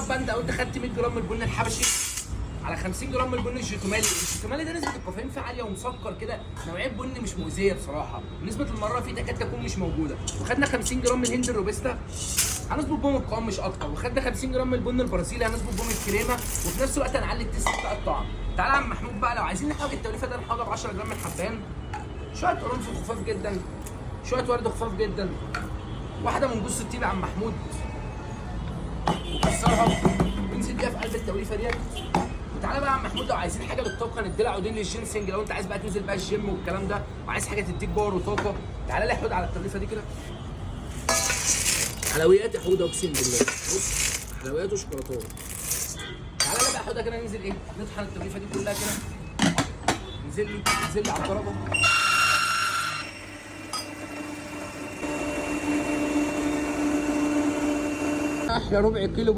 بقى انت لو انت خدت 100 جرام من البن الحبشي على 50 جرام من البن الشيكومالي، الشيكومالي ده نسبه الكافيين فيه عاليه ومسكر كده، نوعيه بن مش مؤذيه بصراحه، نسبه المراره فيه تكاد تكون مش موجوده. وخدنا 50 جرام من هند الروبستا هنظبط بهم القوام مش اكتر، وخدنا 50 جرام من البن البرازيلي هنظبط بهم الكريمه، وفي نفس الوقت هنعلي التيست بتاع الطعم. تعالى يا عم محمود بقى، لو عايزين نحوج التوليفه ده نحوجها ب 10 جرام من الحبهان، شويه قرنفل خفاف جدا، شويه ورد خفاف جدا، واحده من جوز الطيب يا عم محمود، وكسرها وانزل بيها في قلب التوليفه ديت. وتعالى بقى يا عم محمود، لو عايزين حاجه للطاقه نديلها عودين للجينسنج، لو انت عايز بقى تنزل بقى الجيم والكلام ده وعايز حاجه تديك باور وطاقه، تعالى لي حود على التوليفه دي كده. حلويات يا حوده اقسم بالله، بص حلويات وشوكولاتات. تعالى لي بقى حوده كده ننزل ايه، نطحن التوليفه دي كلها كده. انزل لي على الكهرباء. يا ربع كيلو